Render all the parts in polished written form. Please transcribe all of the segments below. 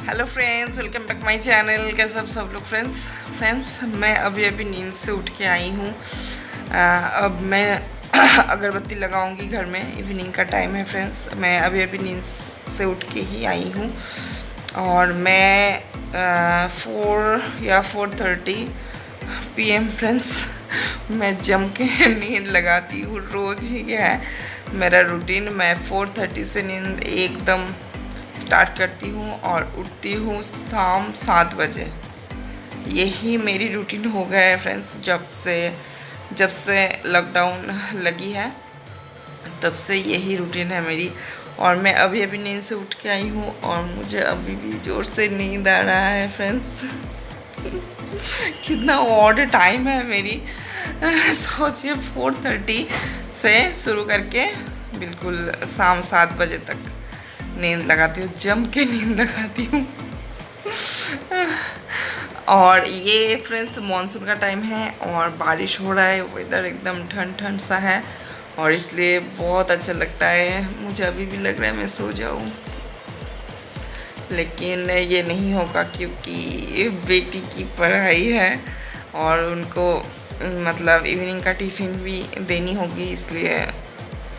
Hello friends, welcome back my channel. कैसे सब लोग फ्रेंड्स मैं अभी नींद से उठ के आई हूँ। अब मैं अगरबत्ती लगाऊंगी घर में। इवनिंग का टाइम है फ्रेंड्स। मैं अभी नींद से उठ के ही आई हूँ और मैं 4 या 4:30 PM फ्रेंड्स मैं जम के नींद लगाती हूँ। रोज़ ही है मेरा रूटीन। मैं 4:30 से नींद एकदम स्टार्ट करती हूँ और उठती हूँ शाम 7 बजे। यही मेरी रूटीन हो गया है फ्रेंड्स। जब से लॉकडाउन लगी है तब से यही रूटीन है मेरी। और मैं अभी नींद से उठ के आई हूँ और मुझे अभी भी ज़ोर से नींद आ रहा है फ्रेंड्स। कितना ऑड टाइम है मेरी। सोचिए 4:30 से शुरू करके बिल्कुल शाम 7 बजे तक नींद लगाती हूँ, जम के नींद लगाती हूँ। और ये फ्रेंड्स मानसून का टाइम है और बारिश हो रहा है। वेदर एकदम ठंड सा है और इसलिए बहुत अच्छा लगता है। मुझे अभी भी लग रहा है मैं सो जाऊँ, लेकिन ये नहीं होगा क्योंकि बेटी की पढ़ाई है और उनको मतलब इवनिंग का टिफ़िन भी देनी होगी, इसलिए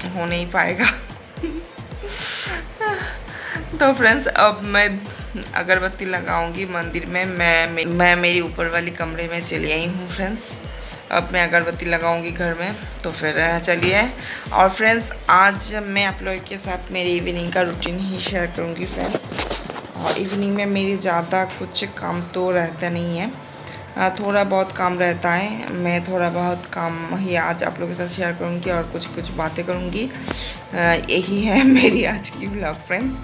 हो नहीं पाएगा। तो फ्रेंड्स अब मैं अगरबत्ती लगाऊंगी मंदिर में। मैं मेरी ऊपर वाली कमरे में चली आई हूँ फ्रेंड्स। अब मैं अगरबत्ती लगाऊंगी घर में, तो फिर चलिए। और फ्रेंड्स आज मैं आप लोगों के साथ मेरी इवनिंग का रूटीन ही शेयर करूँगी फ्रेंड्स। और इवनिंग में मेरी ज़्यादा कुछ काम तो रहता नहीं है, थोड़ा बहुत काम रहता है। मैं थोड़ा बहुत काम ही आज आप लोगों के साथ शेयर करूँगी और कुछ बातें करूँगी। यही है मेरी आज की व्लॉग फ्रेंड्स।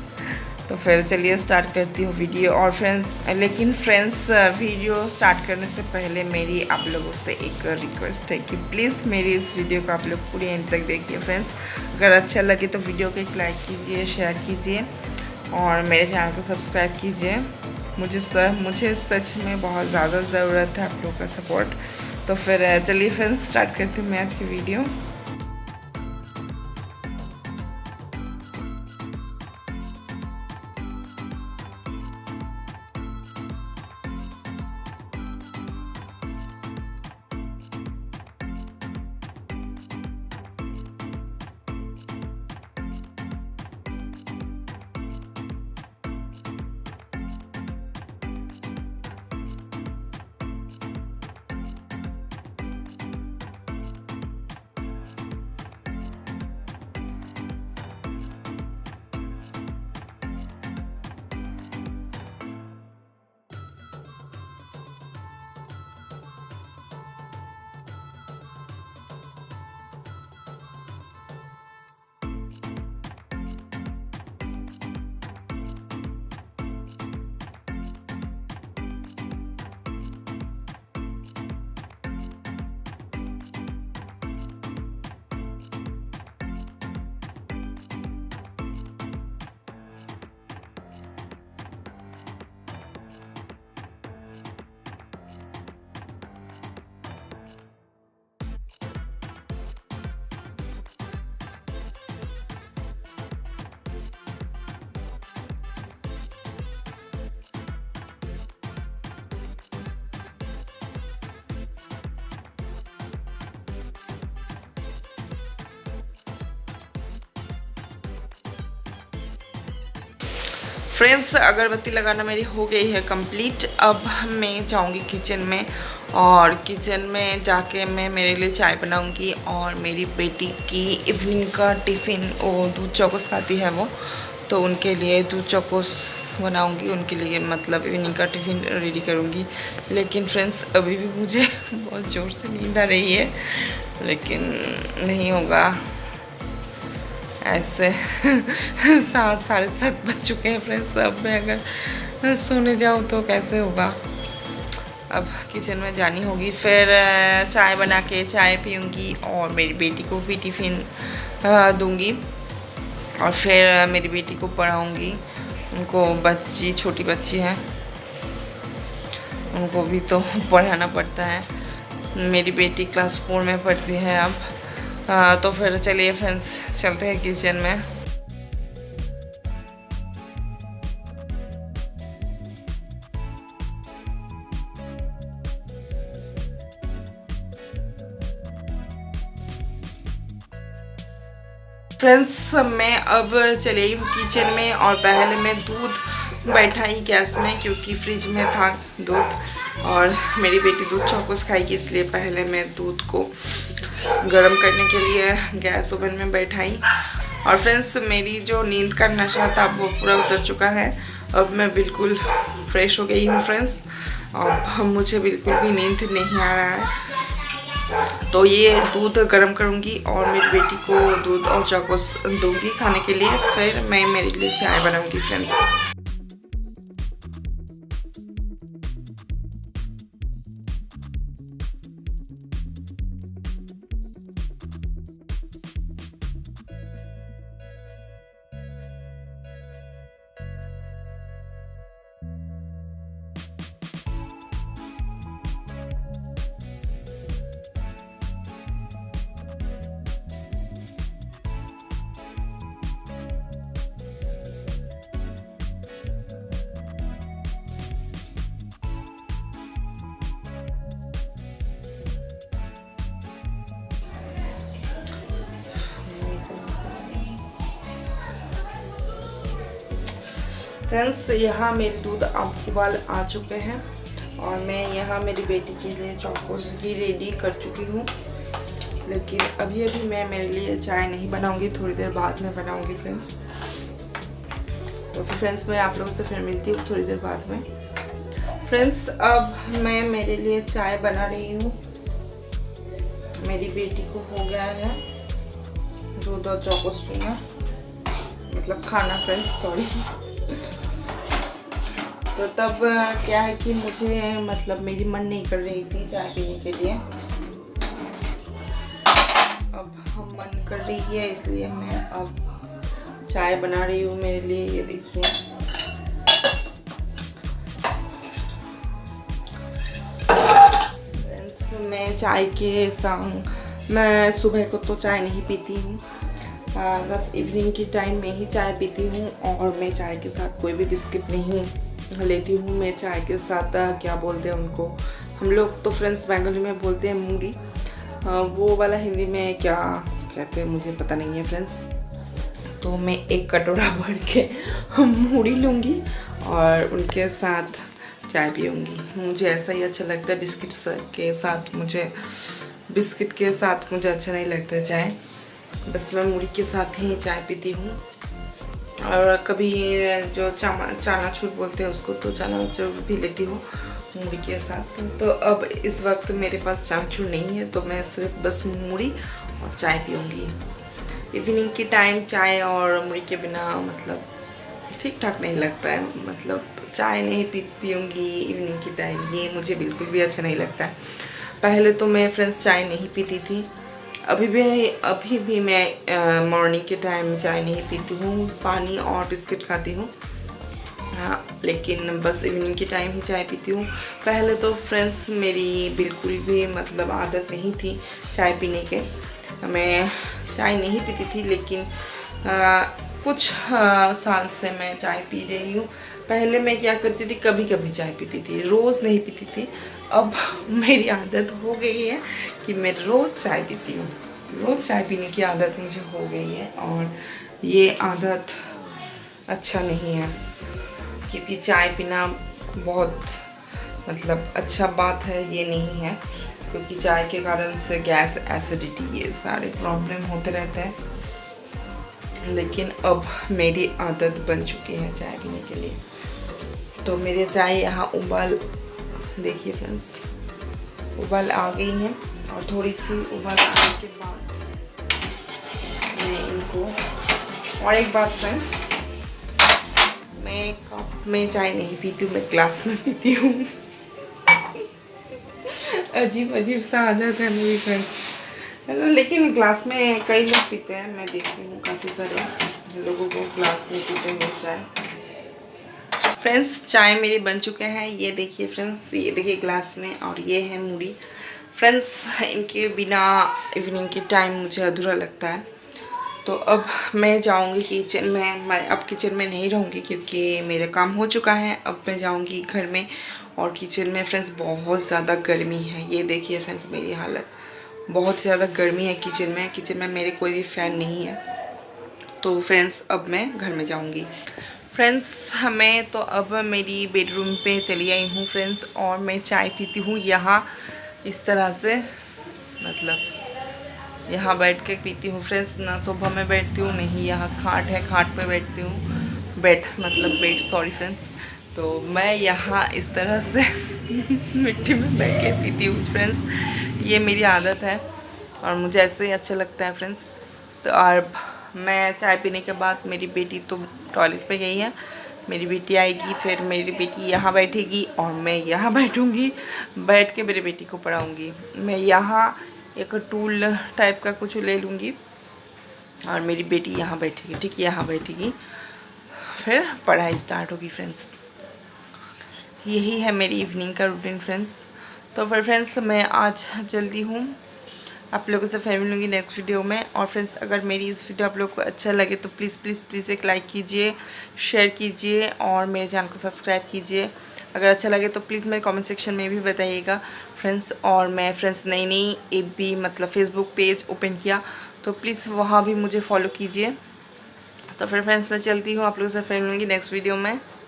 तो फिर चलिए स्टार्ट करती हूँ वीडियो। और लेकिन फ्रेंड्स वीडियो स्टार्ट करने से पहले मेरी आप लोगों से एक रिक्वेस्ट है कि प्लीज़ मेरी इस वीडियो को आप लोग पूरी एंड तक देखिए फ्रेंड्स। अगर अच्छा लगे तो वीडियो को एक लाइक कीजिए, शेयर कीजिए और मेरे चैनल को सब्सक्राइब कीजिए। मुझे सच में बहुत ज़्यादा ज़रूरत है आप लोगों का सपोर्ट। तो फिर चलिए फ्रेंड्स स्टार्ट करती हूँ मैं आज की वीडियो। फ्रेंड्स अगरबत्ती लगाना मेरी हो गई है कंप्लीट। अब मैं जाऊंगी किचन में और किचन में जाके मैं मेरे लिए चाय बनाऊंगी और मेरी बेटी की इवनिंग का टिफ़िन, वो दूध चौकोस खाती है वो, तो उनके लिए दूध चौकोस बनाऊंगी। उनके लिए मतलब इवनिंग का टिफ़िन रेडी करूंगी। लेकिन फ्रेंड्स अभी भी मुझे बहुत ज़ोर से नींद आ रही है, लेकिन नहीं होगा ऐसे। 7 साढ़े 7 बज चुके हैं फ्रेंड्स। अब मैं अगर सोने जाऊँ तो कैसे होगा। अब किचन में जानी होगी, फिर चाय बना के चाय पीऊँगी और मेरी बेटी को भी टिफ़िन दूँगी और फिर मेरी बेटी को पढ़ाऊँगी। उनको छोटी बच्ची है, उनको भी तो पढ़ाना पड़ता है। मेरी बेटी क्लास 4 में पढ़ती है अब। तो फिर चलिए फ्रेंड्स चलते हैं किचन में। फ्रेंड्स मैं अब चली आई हूँ किचन में और पहले मैं दूध बैठाई गैस में क्योंकि फ्रिज में था दूध और मेरी बेटी दूध चौकोस खाएगी, इसलिए पहले मैं दूध को गर्म करने के लिए गैस ओवन में बैठाई। और फ्रेंड्स मेरी जो नींद का नशा था वो पूरा उतर चुका है, अब मैं बिल्कुल फ्रेश हो गई हूँ फ्रेंड्स। अब मुझे बिल्कुल भी नींद नहीं आ रहा है, तो ये दूध गर्म करूँगी और मेरी बेटी को दूध और चौकोस दूँगी खाने के लिए, फिर मैं मेरे लिए चाय बनाऊँगी फ्रेंड्स। फ्रेंड्स यहाँ मेरे दूध उबाल आ चुके हैं और मैं यहाँ मेरी बेटी के लिए चौकोस भी रेडी कर चुकी हूँ, लेकिन अभी मैं मेरे लिए चाय नहीं बनाऊँगी, थोड़ी देर बाद में बनाऊँगी फ्रेंड्स। तो फ्रेंड्स मैं आप लोगों से फिर मिलती हूँ थोड़ी देर बाद में। फ्रेंड्स अब मैं मेरे लिए चाय बना रही हूँ, मेरी बेटी को हो गया है दूध और चौकोस पीना, मतलब खाना फ्रेंड्स, सॉरी। तो तब क्या है कि मुझे मतलब मेरी मन नहीं कर रही थी चाय पीने के लिए, अब हम मन कर रही है इसलिए मैं अब चाय बना रही हूँ मेरे लिए। ये देखिए फ्रेंड्स मैं चाय के संग मैं सुबह को तो चाय नहीं पीती हूँ, बस इवनिंग की टाइम में ही चाय पीती हूँ और मैं चाय के साथ कोई भी बिस्किट नहीं लेती हूँ। मैं चाय के साथ क्या बोलते हैं उनको, हम लोग तो फ्रेंड्स बंगाली में बोलते हैं मूढ़ी, वो वाला हिंदी में क्या कहते हैं मुझे पता नहीं है फ्रेंड्स। तो मैं एक कटोरा भर के मूढ़ी लूँगी और उनके साथ चाय पीऊँगी। मुझे ऐसा ही अच्छा लगता है, बिस्किट के साथ मुझे अच्छा नहीं लगता चाय, बस मैं मूढ़ी के साथ ही चाय पीती हूँ। और कभी जो चनाचूर बोलते हैं उसको, तो चनाचूर भी लेती हूँ मूढ़ी के साथ। तो अब इस वक्त मेरे पास चनाचूर नहीं है, तो मैं सिर्फ बस मूढ़ी और चाय पीऊँगी। इवनिंग की टाइम चाय और मूढ़ी के बिना मतलब ठीक ठाक नहीं लगता है, मतलब चाय नहीं पीऊँगी इवनिंग की टाइम, ये मुझे बिल्कुल भी अच्छा नहीं लगता है। पहले तो मैं फ्रेंड्स चाय नहीं पीती थी, अभी भी मैं मॉर्निंग के टाइम चाय नहीं पीती हूँ, पानी और बिस्किट खाती हूँ, हाँ, लेकिन बस इवनिंग के टाइम ही चाय पीती हूँ। पहले तो फ्रेंड्स मेरी बिल्कुल भी मतलब आदत नहीं थी चाय पीने के, मैं चाय नहीं पीती थी, लेकिन कुछ साल से मैं चाय पी रही हूँ। पहले मैं क्या करती थी, कभी कभी चाय पीती थी, रोज़ नहीं पीती थी। अब मेरी आदत हो गई है कि मैं रोज़ चाय पीती हूँ, रोज़ चाय पीने की आदत मुझे हो गई है और ये आदत अच्छा नहीं है, क्योंकि चाय पीना बहुत मतलब अच्छा बात है ये नहीं है, क्योंकि चाय के कारण से गैस, एसिडिटी, ये सारे प्रॉब्लम होते रहते हैं। लेकिन अब मेरी आदत बन चुकी है चाय पीने के लिए। तो मेरे चाय यहाँ उबाल, देखिए फ्रेंड्स उबाल आ गई है और थोड़ी सी उबाल आने के बाद मैं इनको, और एक बात फ्रेंड्स, मैं कप में चाय नहीं पीती हूँ, मैं ग्लास में पीती हूँ। अजीब सा आदत है मेरी फ्रेंड्स, लेकिन ग्लास में कई लोग पीते हैं, मैं देखती हूँ काफ़ी सारे लोगों को ग्लास में पीते हैं चाय। फ्रेंड्स चाय मेरी बन चुके हैं, ये देखिए फ्रेंड्स, ये देखिए ग्लास में, और ये है मूढ़ी। फ्रेंड्स इनके बिना इवनिंग के टाइम मुझे अधूरा लगता है। तो अब मैं जाऊंगी किचन में, मैं अब किचन में नहीं रहूँगी क्योंकि मेरा काम हो चुका है। अब मैं जाऊंगी घर में, और किचन में फ्रेंड्स बहुत ज़्यादा गर्मी है। ये देखिए फ्रेंड्स मेरी हालत, बहुत ज़्यादा गर्मी है किचन में। किचन में मेरे कोई भी फ़ैन नहीं है, तो फ्रेंड्स अब मैं घर में जाऊंगी। फ्रेंड्स हमें तो अब मेरी बेडरूम पे चली आई हूँ फ्रेंड्स, और मैं चाय पीती हूँ यहाँ इस तरह से, मतलब यहाँ बैठ के पीती हूँ फ्रेंड्स। ना सोफा में बैठती हूँ, नहीं यहाँ खाट है, खाट पे बैठती हूँ, बेड सॉरी फ्रेंड्स। तो मैं यहाँ इस तरह से मिट्टी में बैठ के पीती हूँ फ्रेंड्स, ये मेरी आदत है और मुझे ऐसे ही अच्छा लगता है फ्रेंड्स। तो और मैं चाय पीने के बाद मेरी बेटी तो टॉयलेट पे गई है, मेरी बेटी आएगी, फिर मेरी बेटी यहाँ बैठेगी और मैं यहाँ बैठूँगी, बैठ के मेरी बेटी को पढ़ाऊँगी। मैं यहाँ एक टूल टाइप का कुछ ले लूँगी और मेरी बेटी यहाँ बैठेगी, ठीक है, यहाँ बैठेगी, फिर पढ़ाई स्टार्ट होगी फ्रेंड्स। यही है मेरी इवनिंग का रूटीन फ्रेंड्स। तो फिर फ्रेंड्स मैं आज जल्दी हूँ, आप लोगों से फिर मिलूँगी नेक्स्ट वीडियो में। और फ्रेंड्स अगर मेरी इस वीडियो आप लोगों को अच्छा लगे तो प्लीज़ प्लीज़ प्लीज़ एक लाइक कीजिए, शेयर कीजिए और मेरे चैनल को सब्सक्राइब कीजिए। अगर अच्छा लगे तो प्लीज़ मेरे कमेंट सेक्शन में भी बताइएगा फ्रेंड्स। और मैं फ्रेंड्स नई एफबी मतलब फेसबुक पेज ओपन किया, तो प्लीज़ वहाँ भी मुझे फॉलो कीजिए। तो फिर फ्रेंड्स मैं चलती हूँ, आप लोगों से फिर मिलूँगी नेक्स्ट वीडियो में।